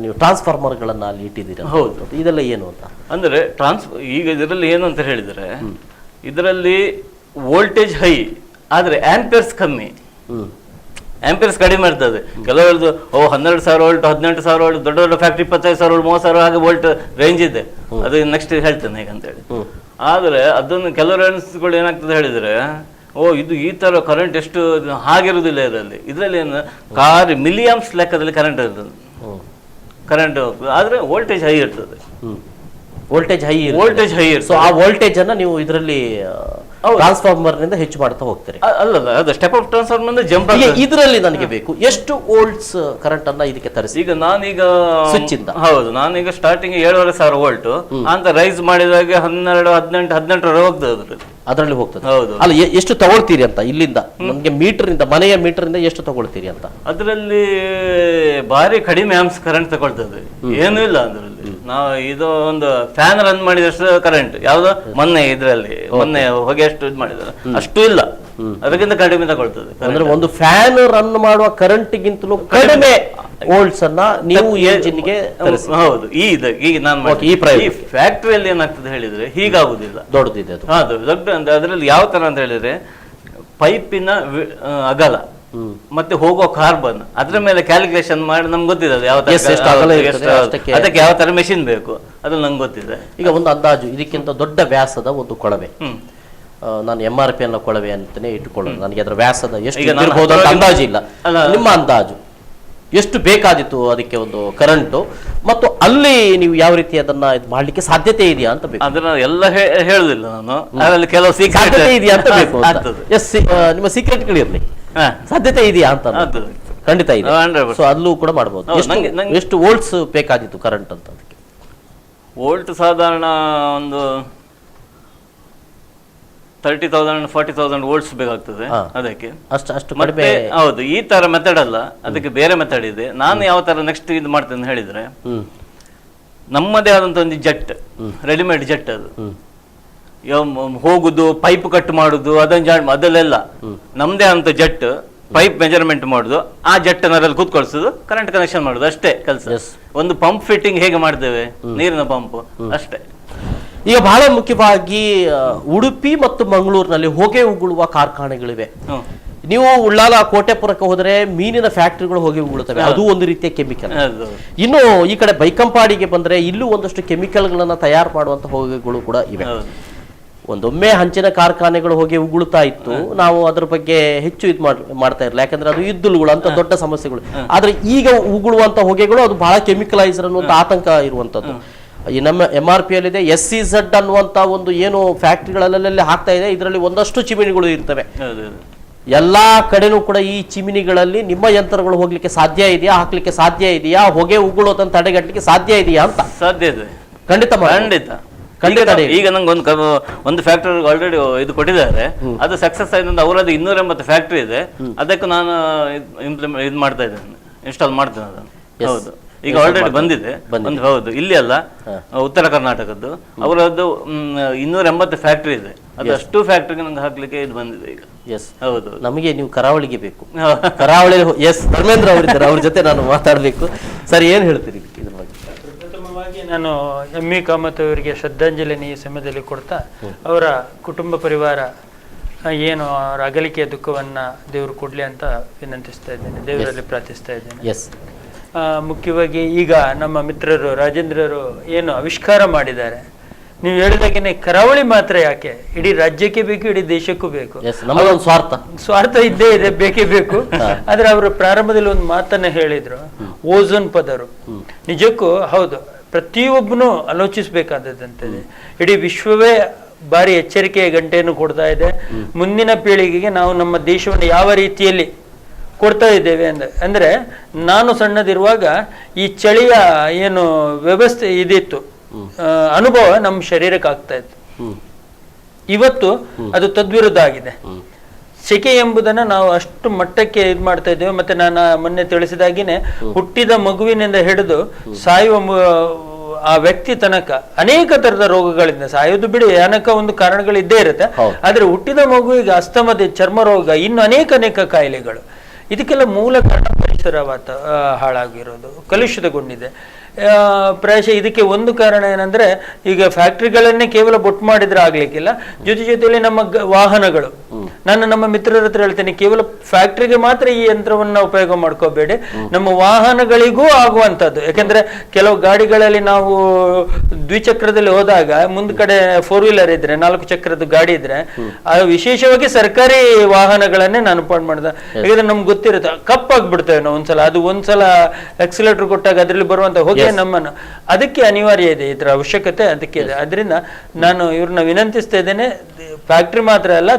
ನೀವು ಟ್ರಾನ್ಸ್ಫಾರ್ಮರ್ಗಳನ್ನು ಅಲ್ಲಿ ಇಟ್ಟಿದ್ದೀರಿ. ಹೌದು. ಇದೆಲ್ಲ ಏನು ಅಂತ ಅಂದರೆ ಈಗ ಇದರಲ್ಲಿ ಏನು ಅಂತ ಹೇಳಿದರೆ, ಇದರಲ್ಲಿ ವೋಲ್ಟೇಜ್ ಹೈ ಆದರೆ ಆಂಪಿಯರ್ಸ್ ಕಮ್ಮಿ. ಆಂಪಿಯರ್ಸ್ ಕಡಿಮೆ ಇರ್ತದೆ. ಕೆಲವರದ್ದು 12,000 ವೋಲ್ಟ್, 18,000 ವೋಲ್ಟ್, ದೊಡ್ಡ ದೊಡ್ಡ ಫ್ಯಾಕ್ಟ್ರಿ 25,000 ವೋಲ್ಟ್, 30,000 ಹಾಗೆ ವೋಲ್ಟ್ ರೇಂಜ್ ಇದೆ. ಅದು ನೆಕ್ಸ್ಟ್ ಹೇಳ್ತೇನೆ ಹೇಗಂತೇಳಿ. ಆದರೆ ಅದನ್ನು ಕೆಲವರು ಎಣಿಸ್ಗಳು ಏನಾಗ್ತದೆ ಹೇಳಿದರೆ, ಇದು ಈ ಥರ ಕರೆಂಟ್ ಎಷ್ಟು ಹಾಗಿರುವುದಿಲ್ಲ ಇದರಲ್ಲಿ ಏನು ಮಿಲಿಯಮ್ಸ್ ಲೆಕ್ಕದಲ್ಲಿ ಕರೆಂಟ್ ಇರ್ತದೆ. ಕರೆಂಟ್ ಆದರೆ ವೋಲ್ಟೇಜ್ ಹೈ ಇರ್ತದೆ. ವೋಲ್ಟೇಜ್ ಹೈ ಇರ್ತದೆ. ಸೊ ಆ ವೋಲ್ಟೇಜ್ ಅನ್ನ ನೀವು ಇದರಲ್ಲಿ ಟ್ರಾನ್ಸ್ಫಾರ್ಮರ್ ನಿಂದ ಹೆಚ್ಚು ಮಾಡ್ತಾ ಹೋಗ್ತಾರೆ. ಅಲ್ಲ, ಅದು ಸ್ಟೆಪ್ ಅಪ್ ಟ್ರಾನ್ಸ್ಫಾರ್ಮರ್ ಜಂಪ್. ಇದರಲ್ಲಿ ನನಗೆ ಬೇಕು ಎಷ್ಟು ವೋಲ್ಟ್ಸ್ ಕರೆಂಟ್ ಅನ್ನ ಇದಕ್ಕೆ ತರಿಸಿ. ಈಗ ನಾನೀಗ ಸ್ವಿಚ್ ಇಂದ, ಹೌದು, ನಾನೀಗ ಸ್ಟಾರ್ಟಿಂಗ್ 7,500 ವೋಲ್ಟ್ ಅಂತ ರೈಸ್ ಮಾಡಿದಾಗ 12, 18 ಹೋಗ್ತದೆ ಅದರಲ್ಲಿ ಹೋಗ್ತದೆ. ಹೌದು. ಅಲ್ಲ, ಎಷ್ಟು ತಗೊಳ್ತೀರಿ ಅಂತ ಇಲ್ಲಿಂದ ನಮ್ಗೆ ಮೀಟರ್ ಇಂದ, ಮನೆಯ ಮೀಟರ್ ಇಂದ ಎಷ್ಟು ತಗೊಳ್ತೀರಿ ಅಂತ? ಅದರಲ್ಲಿ ಭಾರಿ ಕಡಿಮೆ ಆಂಪ್ಸ್ ಕರೆಂಟ್ ತಗೊಳ್ತದೆ, ಏನೂ ಇಲ್ಲ ಅದರಲ್ಲಿ. ನಾವು ಇದು ಒಂದು ಫ್ಯಾನ್ ರನ್ ಮಾಡಿದಷ್ಟು ಕರೆಂಟ್ ಯಾವ್ದು ಮೊನ್ನೆ ಹೊಗೆ ಎಷ್ಟು ಇದು ಮಾಡಿದ್ರೆ ಅಷ್ಟು ಇಲ್ಲ, ಅದಕ್ಕಿಂತ ಕಡಿಮೆ ತಗೊಳ್ತದೆ. ಅಂದ್ರೆ ಒಂದು ಫ್ಯಾನ್ ರನ್ ಮಾಡುವ ಕರೆಂಟ್ ಗಿಂತಲೂ ಕಡಿಮೆ ವೋಲ್ಟ್ಸ್ ಅನ್ನ ನೀವು ಎಂಜಿನ್ಗೆ. ಹೌದು. ಈಗ ನಾನು ಈ ಫ್ಯಾಕ್ಟರಿಯಲ್ಲಿ ಏನಾಗ್ತದೆ ಹೇಳಿದ್ರೆ ಹೀಗಾಗುದಿಲ್ಲ, ದೊಡ್ಡದಿದೆ ಅದು. ಹೌದು, ದೊಡ್ಡ ಅಂದ್ರೆ ಅದರಲ್ಲಿ ಯಾವ ತರ ಅಂತ ಹೇಳಿದ್ರೆ ಪೈಪಿನ ಅಗಲ ಮತ್ತೆ ಹೋಗೋ ಕಾರ್ಬನ್ ಅದ್ರ ಮೇಲೆ ಕ್ಯಾಲ್ಕುಲೇಷನ್ ಮಾಡಿ ನಮ್ಗೆ ಗೊತ್ತಿದೆ ಯಾವ ಅದಕ್ಕೆ ಯಾವ ತರ ಮೆಷಿನ್ ಬೇಕು ಅದು ನಂಗೆ ಗೊತ್ತಿದೆ. ಈಗ ಒಂದು ಅಂದಾಜು ಇದಕ್ಕಿಂತ ದೊಡ್ಡ ವ್ಯಾಸದ ಒಂದು ಕೊಳವೆ, ನಾನು MRP ಅನ್ನೋ ಕೊಳವೆ ಅಂತಾನೆ ಇಟ್ಟುಕೊಳ್ಳೋದು, ನನಗೆ ಅದರ ವ್ಯಾಸದ ಎಷ್ಟು ಅಂದಾಜು ಇಲ್ಲ. ನಿಮ್ಮ ಅಂದಾಜು ಎಷ್ಟು ಬೇಕಾದಿತ್ತು ಅದಕ್ಕೆ ಒಂದು ಕರೆಂಟು, ಮತ್ತು ಅಲ್ಲಿ ನೀವು ಯಾವ ರೀತಿ ಅದನ್ನ ಇದು ಮಾಡ್ಲಿಕ್ಕೆ ಸಾಧ್ಯತೆ ಇದೆಯಾ ಅಂತ ಬೇಕು. ಅದನ್ನ ಎಲ್ಲ ಹೇಳುದಿಲ್ಲ ನಾನು, ಅದರಲ್ಲಿ ಕೆಲವು ಸಾಧ್ಯತೆ ಇದೆಯಾ ಅಂತ ಬೇಕು. ನಿಮ್ಮ ಸೀಕ್ರೆಟ್ಗಳಿರ್ಲಿ, ಸಾಧ್ಯತೆ ಇದೆಯಾ ಅಂತ. ಖಂಡಿತ ಇದೆ. ಸೊ ಅಲ್ಲೂ ಕೂಡ ಮಾಡಬಹುದು. ಎಷ್ಟು ವೋಲ್ಟ್ಸ್ ಬೇಕಾದಿತ್ತು ಕರೆಂಟ್ ಅಂತ? ಅದಕ್ಕೆ ವೋಲ್ಟ್ ಸಾಧಾರಣ ಒಂದು 30,000 40,000 ವೋಲ್ಟ್ಸ್ ಬೇಕಾಗ್ತದೆ ಅದಕ್ಕೆ. ಅಷ್ಟು ಕಡಿಮೆ. ಹೌದು, ಈ ತರ ಮೆಥಡ್ ಅಲ್ಲ, ಅದಕ್ಕೆ ಬೇರೆ ಮೆಥಡ್ ಇದೆ. ನಾನು ಯಾವ ತರ ನೆಕ್ಸ್ಟ್ ಇದು ಮಾಡ್ತೇನೆ ಹೇಳಿದ್ರೆ, ನಮ್ಮದೇ ಆದಂತ ಒಂದು ಜೆಟ್, ರೆಡಿಮೇಡ್ ಜೆಟ್, ಅದು ಹೋಗುದು, ಪೈಪ್ ಕಟ್ ಮಾಡುದು, ಅದಲ್ಲೆಲ್ಲ ನಮ್ದೇ ಅಂತ ಜೆಟ್, ಪೈಪ್ ಮೆಜರ್ಮೆಂಟ್ ಮಾಡುದು, ಆ ಜೆಟ್ ಅದರಲ್ಲಿ ಕೂತ್ಕೊಳ್ಸುದು, ಕರೆಂಟ್ ಕನೆಕ್ಷನ್ ಮಾಡುದು, ಅಷ್ಟೇ ಕೆಲಸ. ಒಂದು ಪಂಪ್ ಫಿಟ್ಟಿಂಗ್ ಹೇಗೆ ಮಾಡ್ತೇವೆ, ನೀರಿನ ಪಂಪ್ ಅಷ್ಟೇ. ಈಗ ಬಹಳ ಮುಖ್ಯವಾಗಿ ಉಡುಪಿ ಮತ್ತು ಮಂಗಳೂರಿನಲ್ಲಿ ಹೊಗೆ ಉಗುಳುವ ಕಾರ್ಖಾನೆಗಳಿವೆ. ನೀವು ಉಳ್ಳಾಲ ಕೋಟೆಪುರಕ್ಕೆ ಹೋದರೆ ಮೀನಿನ ಫ್ಯಾಕ್ಟರಿಗಳು ಹೊಗೆ ಉಗುಳುತ್ತವೆ, ಅದು ಒಂದು ರೀತಿಯ ಕೆಮಿಕಲ್. ಇನ್ನು ಈ ಕಡೆ ಬೈಕಂಪಾಡಿಗೆ ಬಂದ್ರೆ ಇಲ್ಲೂ ಒಂದಷ್ಟು ಕೆಮಿಕಲ್ಗಳನ್ನ ತಯಾರು ಮಾಡುವಂತ ಹೊಗೆಗಳು ಕೂಡ ಇವೆ. ಒಂದೊಮ್ಮೆ ಹಂಚಿನ ಕಾರ್ಖಾನೆಗಳು ಹೊಗೆ ಉಗುಳುತ್ತಾ ಇತ್ತು, ನಾವು ಅದ್ರ ಬಗ್ಗೆ ಹೆಚ್ಚು ಇದು ಮಾಡ್ತಾ ಇರಲಿಲ್ಲ, ಯಾಕಂದ್ರೆ ಅದು ಇದ್ದುಲುಗಳು ಅಂತ ದೊಡ್ಡ ಸಮಸ್ಯೆಗಳು. ಆದ್ರೆ ಈಗ ಉಗುಳುವಂತ ಹೊಗೆಗಳು ಅದು ಬಹಳ ಕೆಮಿಕಲೈಸರ್ ಅನ್ನುವಂತ ಆತಂಕ ಇರುವಂತದ್ದು. ಈ ನಮ್ಮ MRP ಯಲ್ಲಿದೆ SEZ ಅನ್ನುವಂತ ಒಂದು ಏನು ಫ್ಯಾಕ್ಟ್ರಿಗಳಲ್ಲೆಲ್ಲ ಹಾಕ್ತಾ ಇದೆ, ಇದರಲ್ಲಿ ಒಂದಷ್ಟು ಚಿಮಿನಿಗಳು ಇರ್ತವೆ. ಎಲ್ಲಾ ಕಡೆನೂ ಕೂಡ ಈ ಚಿಮಿನಿಗಳಲ್ಲಿ ನಿಮ್ಮ ಯಂತ್ರಗಳು ಹೋಗ್ಲಿಕ್ಕೆ ಸಾಧ್ಯ ಇದೆಯಾ, ಹಾಕ್ಲಿಕ್ಕೆ ಸಾಧ್ಯ ಇದೆಯಾ, ಹೊಗೆ ಉಗುಳೋದನ್ನ ತಡೆಗಟ್ಟಲಿಕ್ಕೆ ಸಾಧ್ಯ ಇದೆಯಾ ಅಂತ? ಸಾಧ್ಯ ಇದೆ, ಖಂಡಿತ ಖಂಡಿತ. ಈಗ ನಂಗೆ ಒಂದು ಫ್ಯಾಕ್ಟರಿ ಆಲ್ರೆಡಿ ಇದು ಕೊಟ್ಟಿದ್ದಾರೆ, ಅದು ಸಕ್ಸಸ್ ಆಯ್ತು. ಅವರದ್ದು 280 ಫ್ಯಾಕ್ಟರಿ ಇದೆ, ಅದಕ್ಕೆ ನಾನು ಇದು ಮಾಡ್ತಾ ಇದ್ದೇನೆ, ಇನ್ಸ್ಟಾಲ್ ಮಾಡ್ತೇನೆ ಅದನ್ನು. ಹೌದು, ಈಗ ಆಲ್ರೆಡಿ ಬಂದಿದೆ. ಹೌದು, ಇಲ್ಲಿ ಅಲ್ಲ, ಉತ್ತರ ಕರ್ನಾಟಕದ್ದು ಅವರದ್ದು 280 ಫ್ಯಾಕ್ಟರಿ ಇದೆ. ಅದಷ್ಟು ಫ್ಯಾಕ್ಟರಿಗೆ ನಂಗೆ ಹಾಕ್ಲಿಕ್ಕೆ ಇದು ಬಂದಿದೆ ಈಗ. ಎಸ್, ಹೌದು. ನಮಗೆ ನೀವು ಕರಾವಳಿಗೆ ಬೇಕು. ಕರಾವಳಿ ಎಸ್, ಧರ್ಮೇಂದ್ರ ಅವರಿದ್ದಾರೆ, ಅವ್ರ ಜೊತೆ ನಾನು ಮಾತಾಡ್ಬೇಕು. ಸರ್, ಏನ್ ಹೇಳ್ತೀರಿ ಇದ್ರ ಬಗ್ಗೆ? ಪ್ರಥಮವಾಗಿ ನಾನು ME ಕಾಮತ್ ಅವರಿಗೆ ಶ್ರದ್ಧಾಂಜಲಿಯನ್ನು ಈ ಸಮಯದಲ್ಲಿ ಕೊಡ್ತಾ, ಅವರ ಕುಟುಂಬ ಪರಿವಾರ ಏನು ಅವರ ಅಗಲಿಕೆಯ ದುಃಖವನ್ನ ದೇವರು ಕೊಡ್ಲಿ ಅಂತ ವಿನಂತಿಸ್ತಾ ಇದ್ದೇನೆ, ದೇವರಲ್ಲಿ ಪ್ರಾರ್ಥಿಸ್ತಾ ಇದ್ದೇನೆ. ಎಸ್, ಮುಖ್ಯವಾಗಿ ಈಗ ನಮ್ಮ ಮಿತ್ರರು ರಾಜೇಂದ್ರರು ಏನು ಆವಿಷ್ಕಾರ ಮಾಡಿದ್ದಾರೆ, ನೀವು ಹೇಳಿದಾಗೇನೆ ಕರಾವಳಿ ಮಾತ್ರ ಯಾಕೆ, ಇಡೀ ರಾಜ್ಯಕ್ಕೆ ಬೇಕು, ಇಡೀ ದೇಶಕ್ಕೂ ಬೇಕು. ಸ್ವಾರ್ಥ ಇದ್ದೇ ಇದೆ, ಬೇಕೇ ಬೇಕು. ಆದ್ರೆ ಅವರು ಪ್ರಾರಂಭದಲ್ಲಿ ಒಂದು ಮಾತನ್ನ ಹೇಳಿದ್ರು, ಓಝೋನ್ ಪದರು. ನಿಜಕ್ಕೂ ಹೌದು, ಪ್ರತಿಯೊಬ್ಬನು ಆಲೋಚಿಸಬೇಕಾದಂಥದ್ದಿದೆ. ಇಡೀ ವಿಶ್ವವೇ ಭಾರಿ ಎಚ್ಚರಿಕೆಯ ಗಂಟೆಯನ್ನು ಕೊಡ್ತಾ ಇದೆ. ಮುಂದಿನ ಪೀಳಿಗೆಗೆ ನಾವು ನಮ್ಮ ದೇಶವನ್ನು ಯಾವ ರೀತಿಯಲ್ಲಿ ಕೊಡ್ತಾ ಇದ್ದೇವೆ ಅಂದ್ರೆ ನಾನು ಸಣ್ಣದಿರುವಾಗ ಈ ಚಳಿಯ ಏನು ವ್ಯವಸ್ಥೆ ಇದಿತ್ತು, ಅನುಭವ ನಮ್ಮ ಶರೀರಕ್ಕೆ ಆಗ್ತಾ ಇತ್ತು. ಇವತ್ತು ಅದು ತದ್ವಿರುದ್ಧ ಆಗಿದೆ. ಸೆಕೆ ಎಂಬುದನ್ನ ನಾವು ಅಷ್ಟು ಮಟ್ಟಕ್ಕೆ ಇದು ಮಾಡ್ತಾ ಇದ್ದೇವೆ. ಮತ್ತೆ ನಾನು ಮೊನ್ನೆ ತಿಳಿಸಿದಾಗಿನೇ ಹುಟ್ಟಿದ ಮಗುವಿನಿಂದ ಹಿಡಿದು ಸಾಯುವ ಆ ವ್ಯಕ್ತಿ ತನಕ ಅನೇಕ ತರದ ರೋಗಗಳಿಂದ, ಸಾಯೋದು ಬಿಡಿ, ಅನೇಕ ಒಂದು ಕಾರಣಗಳು ಇದ್ದೇ ಇರುತ್ತೆ. ಆದ್ರೆ ಹುಟ್ಟಿದ ಮಗುವಿಗೆ ಅಸ್ತಮದ, ಚರ್ಮ ರೋಗ, ಇನ್ನು ಅನೇಕ ಕಾಯಿಲೆಗಳು. ಇದಕ್ಕೆಲ್ಲ ಮೂಲ ಕಾರಣ ಪರಿಸರ ಹಾಳಾಗಿರೋದು, ಕಲುಷಿತಗೊಂಡಿದೆ. ಪ್ರಾಯಶಃ ಇದಕ್ಕೆ ಒಂದು ಕಾರಣ ಏನಂದ್ರೆ, ಈಗ ಫ್ಯಾಕ್ಟ್ರಿಗಳನ್ನೇ ಕೇವಲ ಬೊಟ್ಟು ಮಾಡಿದ್ರೆ ಆಗ್ಲಿಕ್ಕಿಲ್ಲ, ಜೊತೆಯಲ್ಲಿ ನಮ್ಮ ವಾಹನಗಳು. ನಾನು ನಮ್ಮ ಮಿತ್ರರ ಹತ್ರ ಹೇಳ್ತೇನೆ, ಕೇವಲ ಫ್ಯಾಕ್ಟ್ರಿಗೆ ಮಾತ್ರ ಈ ಯಂತ್ರವನ್ನ ಉಪಯೋಗ ಮಾಡ್ಕೋಬೇಡಿ, ನಮ್ಮ ವಾಹನಗಳಿಗೂ ಆಗುವಂತದ್ದು. ಯಾಕಂದ್ರೆ ಕೆಲವು ಗಾಡಿಗಳಲ್ಲಿ ನಾವು ದ್ವಿಚಕ್ರದಲ್ಲಿ ಹೋದಾಗ ಮುಂದ್ ಕಡೆ 4 ವೀಲರ್ ಇದ್ರೆ, 4 ಚಕ್ರದ ಗಾಡಿ ಇದ್ರೆ, ವಿಶೇಷವಾಗಿ ಸರ್ಕಾರಿ ವಾಹನಗಳನ್ನೇ ನಾನು ಪಾಯಿಂಟ್ ಮಾಡಿದೆ. ಯಾಕಂದ್ರೆ ನಮ್ಗೆ ಗೊತ್ತಿರುತ್ತೆ, ಕಪ್ಪಾಗ್ಬಿಡ್ತೇವೆ ನಾವು ಒಂದ್ಸಲ ಎಕ್ಸಿಲೇಟರ್ ಕೊಟ್ಟಾಗ ಅದ್ರಲ್ಲಿ ಬರುವಂತ ಹೊಗೆ ನಮ್ಮನ್ನು, ಅದಕ್ಕೆ ಅನಿವಾರ್ಯ ಇದೆ, ಇದರ ಅವಶ್ಯಕತೆ ಅದಕ್ಕೆ ಇದೆ. ಅದರಿಂದ ನಾನು ಇವ್ರನ್ನ ವಿನಂತಿಸ್ತಾ ಇದ್ದೇನೆ, ಫ್ಯಾಕ್ಟ್ರಿ ಮಾತ್ರ ಅಲ್ಲ,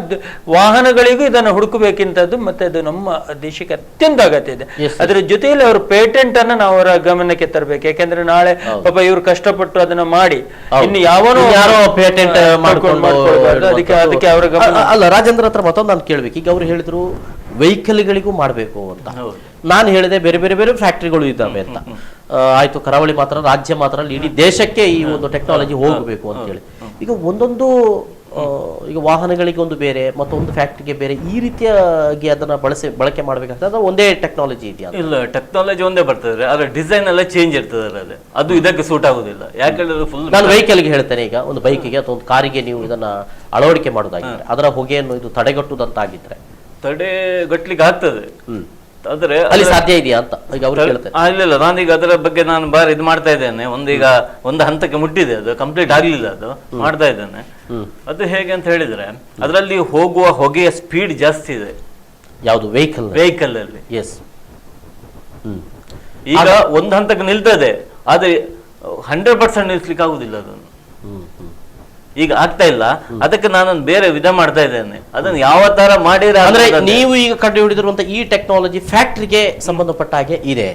ವಾಹನಗಳಿಗೂ ಇದನ್ನು ಹುಡುಕಬೇಕಿಂತದ್ದು, ಮತ್ತೆ ಅದು ನಮ್ಮ ದೇಶಕ್ಕೆ ಅತ್ಯಂತ ಅಗತ್ಯ ಇದೆ. ಅದರ ಜೊತೆಯಲ್ಲಿ ಅವರು ಪೇಟೆಂಟ್ ಅನ್ನ ನಾವು ಅವರ ಗಮನಕ್ಕೆ ತರಬೇಕು. ಯಾಕಂದ್ರೆ ನಾಳೆ ಪಾಪ ಇವ್ರು ಕಷ್ಟಪಟ್ಟು ಅದನ್ನ ಮಾಡಿ ಇನ್ನು ಯಾರೋ ಪೇಟೆಂಟ್ ಅದಕ್ಕೆ ಅವರ ಗಮನ ಅಲ್ಲ. ರಾಜೇಂದ್ರ ಹತ್ರ ಮತ್ತೊಂದು ನಾನು ಕೇಳ್ಬೇಕು. ಈಗ ಅವ್ರು ಹೇಳಿದ್ರು ವೆಹಿಕಲ್ಗಳಿಗೂ ಮಾಡಬೇಕು ಅಂತ, ನಾನು ಹೇಳಿದೆ ಬೇರೆ ಬೇರೆ ಬೇರೆ ಫ್ಯಾಕ್ಟ್ರಿಗಳು ಇದ್ದಾವೆ ಅಂತ. ಆಯ್ತು, ಕರಾವಳಿ ಮಾತ್ರ, ರಾಜ್ಯ ಮಾತ್ರ ಅಲ್ಲ, ಇಡೀ ದೇಶಕ್ಕೆ ಈ ಒಂದು ಟೆಕ್ನಾಲಜಿ ಹೋಗಬೇಕು ಅಂತ ಹೇಳಿ. ಈಗ ಒಂದೊಂದು ಈಗ ವಾಹನಗಳಿಗೆ ಒಂದು ಬೇರೆ, ಮತ್ತೊಂದು ಫ್ಯಾಕ್ಟ್ರಿಗೆ ಬೇರೆ, ಈ ರೀತಿಯಾಗಿ ಅದನ್ನ ಬಳಕೆ ಮಾಡ್ಬೇಕಂತ ಒಂದೇ ಟೆಕ್ನಾಲಜಿ ಇದೆಯಾ? ಇಲ್ಲ, ಟೆಕ್ನಾಲಜಿ ಒಂದೇ ಬರ್ತದೆ, ಆದ್ರೆ ಡಿಸೈನ್ ಎಲ್ಲ ಚೇಂಜ್ ಇರ್ತದೆ ಅದರಲ್ಲಿ. ಅದು ಇದಕ್ಕೆ ಸೂಟ್ ಆಗುದಿಲ್ಲ. ಯಾಕಂದ್ರೆ ಫುಲ್ ನಾನು ವೆಹಿಕಲ್ಗೆ ಹೇಳ್ತೇನೆ. ಈಗ ಒಂದು ಬೈಕಿಗೆ ಅಥವಾ ಒಂದು ಕಾರಿಗೆ ನೀವು ಇದನ್ನ ಅಳವಡಿಕೆ ಮಾಡೋದಾಗಿದ್ರೆ, ಅದರ ಹೊಗೆಯನ್ನು ಇದು ತಡೆಗಟ್ಟುದಂತಾಗಿದ್ರೆ ತಡೆಗಟ್ಟಲಿಕ್ಕೆ ಆಗ್ತದೆ. ಆದ್ರೆ ಅಲ್ಲಿ ಸಾಧ್ಯ ಇದೆಯಾ ಅಂತ ಈಗ ಅವ್ರು ಹೇಳ್ತಾರೆ. ಇಲ್ಲ, ನಾನೀಗ ಅದರ ಬಗ್ಗೆ ನಾನು ಬಾರಿ ಇದು ಮಾಡ್ತಾ ಇದ್ದೇನೆ. ಒಂದು ಹಂತಕ್ಕೆ ಮುಟ್ಟಿದೆ, ಅದು ಕಂಪ್ಲೀಟ್ ಆಗ್ಲಿಲ್ಲ, ಅದು ಮಾಡ್ತಾ ಇದ್ದೇನೆ. ಅದು ಹೇಗೆ ಅಂತ ಹೇಳಿದ್ರೆ, ಅದರಲ್ಲಿ ಹೋಗುವ ಹೊಗೆಯ ಸ್ಪೀಡ್ ಜಾಸ್ತಿ ಇದೆ. ಯಾವುದು? ವೆಹಿಕಲ್ ಅಲ್ಲಿ. ಎಸ್. ಈಗ ಒಂದು ಹಂತಕ್ಕೆ ನಿಲ್ತದೆ, ಆದ್ರೆ 100% ನಿಲ್ಸ್ಲಿಕ್ಕೆ ಆಗುದಿಲ್ಲ ಅದನ್ನು. ಈಗ ಆಗ್ತಾ ಇಲ್ಲ. ಅದಕ್ಕೆ ನಾನು ಬೇರೆ ವಿಧ ಮಾಡ್ತಾ ಇದ್ದೇನೆ. ಅದನ್ನು ಯಾವ ತರ ಮಾಡಿದ್ರೆ, ಅಂದ್ರೆ ನೀವು ಈಗ ಕಂಡು ಹಿಡಿದಿರುವಂತ ಈ ಟೆಕ್ನಾಲಜಿ ಫ್ಯಾಕ್ಟ್ರಿಗೆ ಸಂಬಂಧಪಟ್ಟ ಹಾಗೆ ಇದೆ.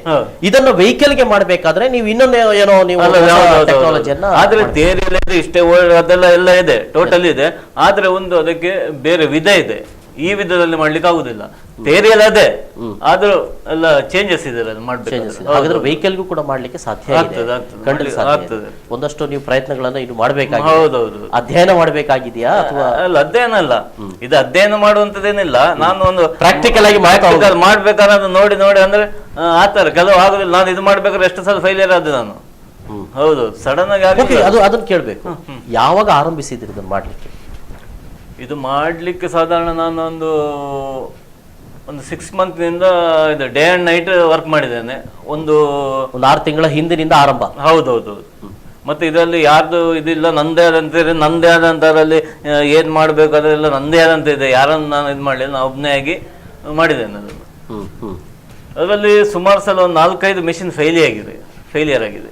ಇದನ್ನು ವೆಹಿಕಲ್ಗೆ ಮಾಡಬೇಕಾದ್ರೆ ನೀವು ಇನ್ನೊಂದು ಏನೋ ನೀವು ಟೆಕ್ನಾಲಜಿಯನ್ನ, ಆದ್ರೆ ಥಿಯರಿಯಲ್ಲಿ ಇಷ್ಟೇ ಅದೆಲ್ಲ ಎಲ್ಲ ಇದೆ, ಟೋಟಲ್ ಇದೆ. ಆದ್ರೆ ಒಂದು ಅದಕ್ಕೆ ಬೇರೆ ವಿಧ ಇದೆ. ಈ ವಿಧದಲ್ಲಿ ಮಾಡ್ಲಿಕ್ಕೆ ಆಗುದಿಲ್ಲ. ಥಿಯರಿಯಲ್ಲಿ ಅದೇ, ಆದ್ರೂ ಎಲ್ಲ ಚೇಂಜಸ್ ಇದೆ, ಹಾಗಾದ್ರೆ ವೆಹಿಕಲ್ಗೂ ಕೂಡ ಮಾಡ್ಲಿಕ್ಕೆ ಸಾಧ್ಯ ಆಗ್ತದೆ. ಒಂದಷ್ಟು ನೀವು ಪ್ರಯತ್ನಗಳನ್ನ ಇನ್ನು ಮಾಡಬೇಕಾಗಿದೆ. ಹೌದೌದು, ಅಧ್ಯಯನ ಮಾಡಬೇಕಾಗಿದೆಯಾ ಅಥವಾ ಅಲ್ಲ? ಅಧ್ಯಯನ ಅಲ್ಲ, ಇದು ಅಧ್ಯಯನ ಮಾಡುವಂತದ್ದೇನಿಲ್ಲ. ನಾನು ಒಂದು ಪ್ರಾಕ್ಟಿಕಲ್ ಆಗಿ ಮಾಡ್ಬೇಕಾದ್ರೆ ನೋಡಿ ಅಂದ್ರೆ ಆತರ ಕೆಲವು ಆಗುದಿಲ್ಲ. ನಾನು ಇದು ಮಾಡ್ಬೇಕಾದ್ರೆ ಎಷ್ಟು ಸಲ ಫೈಲಿಯರ್ ಆದ ನಾನು. ಹೌದು, ಸಡನ್ ಆಗಿ ಅದನ್ನ ಕೇಳ್ಬೇಕು. ಯಾವಾಗ ಆರಂಭಿಸಿದ್ರಿ ಇದನ್ನ ಮಾಡ್ಲಿಕ್ಕೆ? ಇದು ಮಾಡ್ಲಿಕ್ಕೆ ಸಾಧಾರಣ ನಾನು ಒಂದು 6 ಮಂತ್ನಿಂದ ಇದು ಡೇ ಅಂಡ್ ನೈಟ್ ವರ್ಕ್ ಮಾಡಿದ್ದೇನೆ. ಒಂದು 6 ತಿಂಗಳ ಹಿಂದಿನಿಂದ ಆರಂಭ. ಹೌದೌದು. ಮತ್ತೆ ಇದರಲ್ಲಿ ಯಾರ್ದು ಇದಿಲ್ಲ, ನಂದೇ ಆದಂತರಲ್ಲಿ ಏನ್ ಮಾಡ್ಬೇಕು ಅದೆಲ್ಲ ನಂದೇ ಆದಂತ ಇದೆ. ಯಾರನ್ನು ನಾನು ಇದು ಮಾಡಲಿಲ್ಲ, ನಾನು ಒಬ್ಬನೇ ಆಗಿ ಮಾಡಿದ್ದೇನೆ ಅದನ್ನು. ಅದರಲ್ಲಿ ಸುಮಾರು ಸಲ ಒಂದು 4-5 ಮೆಷಿನ್ ಫೇಲಿಯರ್ ಆಗಿದೆ.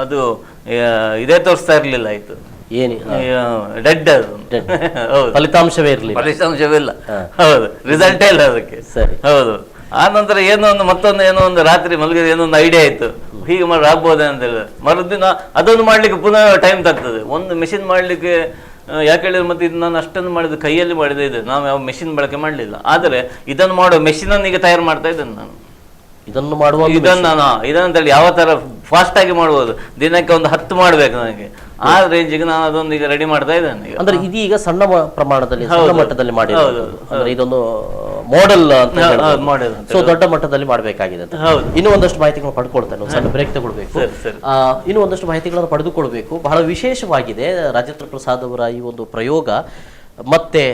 ಅದು ಇದೇ ತೋರಿಸ್ತಾ ಇರ್ಲಿಲ್ಲ. ಆಯ್ತು, ಡೆಡ್, ಫಲಿತಾಂಶವೇ ಇಲ್ಲ. ಹೌದು, ರಿಸಲ್ಟೇ ಇಲ್ಲ ಅದಕ್ಕೆ. ಹೌದು. ಆ ನಂತರ ಮತ್ತೊಂದು ಒಂದು ರಾತ್ರಿ ಮಲಗಿದ ಏನೊಂದು ಐಡಿಯಾ ಆಯ್ತು, ಹೀಗೆ ಮಾಡಿ ಆಗ್ಬೋದೇ ಅಂತ ಹೇಳಿದ್ರೆ ಮರುದಿನ ಅದೊಂದು ಮಾಡ್ಲಿಕ್ಕೆ ಪುನಃ ಟೈಮ್ ತಗ್ತದೆ. ಒಂದು ಮೆಷಿನ್ ಮಾಡ್ಲಿಕ್ಕೆ ಯಾಕೆ ಹೇಳಿದ್ರೆ, ಮತ್ತೆ ಇದು ನಾನು ಅಷ್ಟೊಂದು ಮಾಡಿದ್ದು ಕೈಯಲ್ಲಿ ಮಾಡಿದೆ ಇದೆ, ನಾವು ಯಾವ ಮೆಷಿನ್ ಬಳಕೆ ಮಾಡಲಿಲ್ಲ. ಆದರೆ ಇದನ್ನು ಮಾಡೋ ಮೆಷಿನ್ ಅನ್ನು ಈಗ ತಯಾರು ಮಾಡ್ತಾ ಇದ್ದೇನೆ ನಾನು. ಇದನ್ನ ಯಾವ ತರ ಫಾಸ್ಟ್ ಆಗಿ ಮಾಡ್ಬೋದು, ದಿನಕ್ಕೆ ಒಂದು 10 ಮಾಡ್ಬೇಕು ನನಗೆ. ಆ ರೇಂಜಿಗೆ ನಾನು ಅದೊಂದು ಈಗ ರೆಡಿ ಮಾಡ್ತಾ ಇದ್ದೇನೆ. ಅಂದ್ರೆ ಇದೀಗ ಸಣ್ಣ ಪ್ರಮಾಣದಲ್ಲಿ, ಸಣ್ಣ ಮಟ್ಟದಲ್ಲಿ ಮಾಡಿರೋದು. ಅಂದ್ರೆ ಇದೊಂದು ಮಾಡೆಲ್ ಅಂತ, ಸೊ ದೊಡ್ಡ ಮಟ್ಟದಲ್ಲಿ ಮಾಡಬೇಕಾಗಿದೆ ಅಂತ. ಇನ್ನು ಒಂದಷ್ಟು ಮಾಹಿತಿಗಳನ್ನು ಪಡ್ಕೊಳ್ತೇನೆ. ಸಣ್ಣ ಬ್ರೇಕ್ ತಗೊಳ್ಬೇಕು. ಇನ್ನು ಒಂದಷ್ಟು ಮಾಹಿತಿಗಳನ್ನು ಪಡೆದುಕೊಳ್ಬೇಕು. ಬಹಳ ವಿಶೇಷವಾಗಿದೆ ರಾಜೇಂದ್ರ ಪ್ರಸಾದ್ ಅವರ ಈ ಒಂದು ಪ್ರಯೋಗ. ಮತ್ತೆ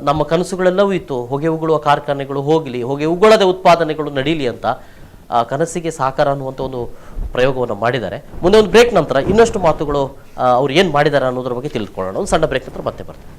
ನಮ್ಮ ಕನಸುಗಳೆಲ್ಲವೂ ಇತ್ತು, ಹೊಗೆ ಉಗುಳುವ ಕಾರ್ಖಾನೆಗಳು ಹೋಗಲಿ, ಹೊಗೆ ಉಗುಳದ ಉತ್ಪಾದನೆಗಳು ನಡೀಲಿ ಅಂತ. ಕನಸಿಗೆ ಸಾಕಾರ ಅನ್ನುವಂಥ ಒಂದು ಪ್ರಯೋಗವನ್ನು ಮಾಡಿದ್ದಾರೆ. ಮುಂದೆ ಒಂದು ಬ್ರೇಕ್ ನಂತರ ಇನ್ನಷ್ಟು ಮಾತುಗಳು ಅವ್ರು ಏನು ಮಾಡಿದ್ದಾರೆ ಅನ್ನೋದ್ರ ಬಗ್ಗೆ ತಿಳಿದುಕೊಳ್ಳೋಣ. ಒಂದು ಸಣ್ಣ ಬ್ರೇಕ್ ನಂತರ ಮತ್ತೆ ಬರ್ತಾರೆ.